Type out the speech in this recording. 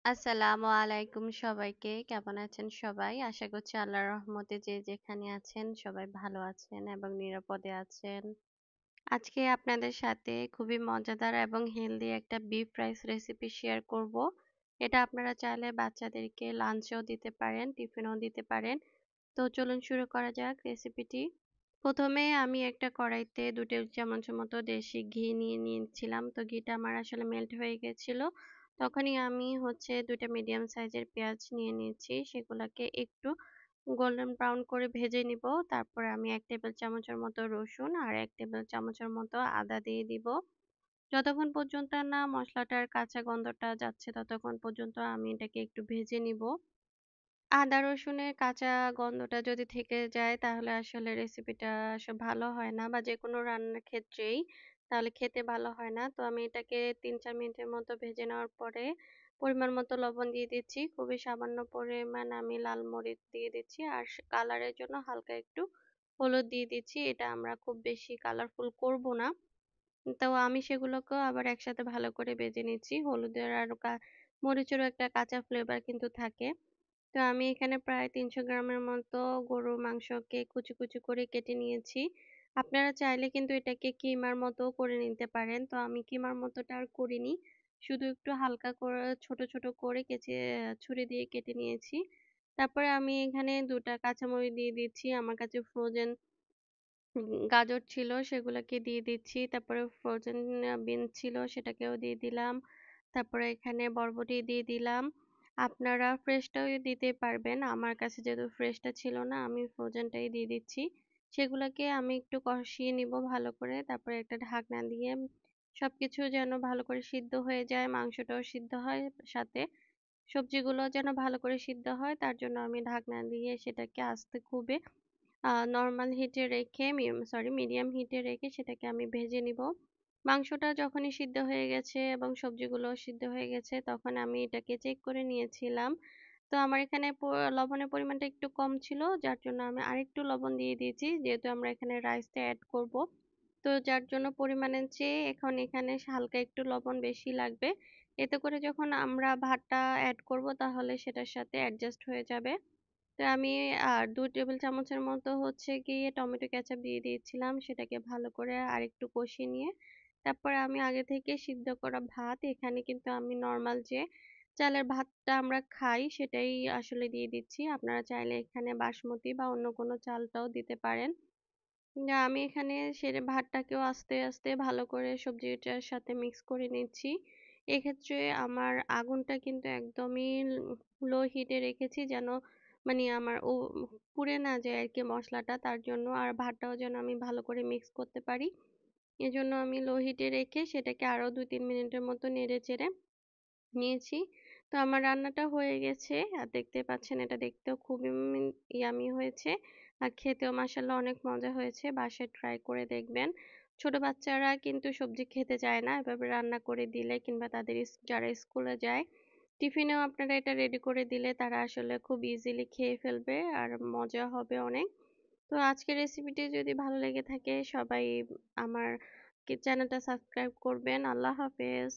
আসসালামু আলাইকুম সবাইকে। কেমন আছেন সবাই? আশা করছি আল্লাহর রহমতে যে যেখানে আছেন সবাই ভালো আছেন এবং নিরাপদে আছেন। আজকে আপনাদের সাথে খুবই মজাদার এবং হেলদি একটা বিফ রাইস রেসিপি শেয়ার করব। এটা আপনারা চাইলে বাচ্চাদেরকে লাঞ্চেও দিতে পারেন, টিফিনেও দিতে পারেন। তো চলুন শুরু করা যাক রেসিপিটি। প্রথমে আমি একটা কড়াইতে ২ টেবিল চামচের মতো দেশি ঘি নিয়ে নিয়েছিলাম। তো ঘিটা আমার আসলে মেল্ট হয়ে গেছিল। তখনই আমি ২ টা মিডিয়াম সাইজের পেঁয়াজ নিয়ে নিয়েছি। সেগুলাকে একটু গোল্ডেন ব্রাউন করে ভেজে নিব। তারপরে আমি ১ টেবিল চামচের মতো রসুন আর ১ টেবিল চামচের মতো আদা দিয়ে দিব। যতক্ষণ পর্যন্ত না মসলাটার কাঁচা গন্ধটা যাচ্ছে ততক্ষণ পর্যন্ত আমি এটাকে একটু ভেজে নিব। আদা রসুনের কাঁচা গন্ধটা যদি থেকে যায় তাহলে আসলে রেসিপিটা ভালো হয় না বা যেকোনো রান্নার ক্ষেত্রেই তাহলে খেতে ভালো হয় না। তো আমি এটাকে ৩-৪ মিনিটের মতো ভেজে নেওয়ার পরে পরিমাণ মতো লবণ দিয়ে দিচ্ছি। খুবই সামান্য পরিমাণ আমি লাল মরিচ দিয়ে দিচ্ছি। আর কালারের জন্য হালকা একটু হলুদ দিয়ে দিচ্ছি। এটা আমরা খুব বেশি কালারফুল করব না। তো আমি সেগুলোকেও আবার একসাথে ভালো করে ভেজে নিচ্ছি। হলুদের আর মরিচেরও একটা কাঁচা ফ্লেভার কিন্তু থাকে। তো আমি এখানে প্রায় ৩০০ গ্রামের মতো গরুর মাংসকে কুচি, কুচি করে কেটে নিয়েছি। আপনারা চাইলে কিন্তু এটাকে কিমার মতো করে নিতে পারেন। তো আমি কিমার মতোটা আর করিনি। শুধু একটু হালকা করে ছোট, ছোট করে ছুরি দিয়ে কেটে নিয়েছি। তারপরে আমি এখানে ২ টা কাঁচামরিচ দিয়ে দিচ্ছি। আমার কাছে ফ্রোজেন গাজর ছিল সেগুলোকে দিয়ে দিচ্ছি। তারপরে ফ্রোজেন বিনস ছিল সেটাকেও দিয়ে দিলাম। তারপরে এখানে বরবটি দিয়ে দিলাম। আপনারা ফ্রেশটাও দিতে পারবেন। আমার কাছে যেহেতু ফ্রেশটা ছিল না আমি ফ্রোজেনটাই দিয়ে দিচ্ছি। সেগুলোকে আমি একটু কষিয়ে নিব ভালো করে। তারপরে একটা ঢাকনা দিয়ে সবকিছু যেন ভালো করে সিদ্ধ হয়ে যায়, মাংসটাও সিদ্ধ হয় সাথে সবজিগুলো যেন ভালো করে সিদ্ধ হয় তার জন্য আমি ঢাকনা দিয়ে সেটাকে আস্তে খুবে নরমাল হিটে রেখে মিডিয়াম হিটে রেখে সেটাকে আমি ভেজে নিব। মাংসটা যখনই সিদ্ধ হয়ে গেছে এবং সবজিগুলোও সিদ্ধ হয়ে গেছে তখন আমি এটাকে চেক করে নিয়েছিলাম। তো আমার এখানে লবণের পরিমাণটা একটু কম ছিল যার জন্য আমি আরেকটু লবণ দিয়ে দিয়েছি যেহেতু আমরা এখানে রাইসটা এড করব। তো যার জন্য পরিমাণের চেয়ে এখন এখানে হালকা একটু লবণ বেশি লাগবে। এতে করে যখন আমরা ভাতটা এড করব তাহলে সেটার সাথে অ্যাডজাস্ট হয়ে যাবে। তো আমি ২ টেবিল চামচের মতো গিয়ে টমেটো কেচাপ দিয়ে দিয়েছিলাম। সেটাকে ভালো করে আরেকটু কষিয়ে নিয়ে তারপরে আমি আগে থেকে সিদ্ধ করা ভাত এখানে কিন্তু আমি নরমাল যে চালের ভাতটা আমরা খাই সেটাই আসলে দিয়ে দিচ্ছি। আপনারা চাইলে এখানে বাসমতি বা অন্য কোনো চালটাও দিতে পারেন। না আমি এখানে ভাতটাকেও আস্তে, আস্তে ভালো করে সবজিটার সাথে মিক্স করে নিচ্ছি। এক্ষেত্রে আমার আগুনটা কিন্তু একদমই লো হিটে রেখেছি যেন মানে আমার পুড়ে না যায় আরকি মসলাটা তার জন্য। আর ভাতটাও যেন আমি ভালো করে মিক্স করতে পারি। এজন্য আমি লো হিটে রেখে সেটাকে আরো ২-৩ মিনিটের মতো নেড়েচেড়ে নিয়েছি। তো আমার রান্নাটা হয়ে গেছে। আর দেখতে পাচ্ছেন এটা দেখতেও খুবই ইয়াম্মি হয়েছে। আর খেতেও মাশাআল্লাহ অনেক মজা হয়েছে। বাসায় ট্রাই করে দেখবেন। ছোট বাচ্চারা কিন্তু সবজি খেতে চায় না। এভাবে রান্না করে দিলে কিংবা তাদের যারা স্কুলে যায়, টিফিনেও আপনারা এটা রেডি করে দিলে তারা আসলে খুব ইজিলি খেয়ে ফেলবে আর মজা হবে অনেক। তো আজকের রেসিপিটি যদি ভালো লেগে থাকে সবাই আমার চ্যানেলটা সাবস্ক্রাইব করবেন। আল্লাহ হাফেজ।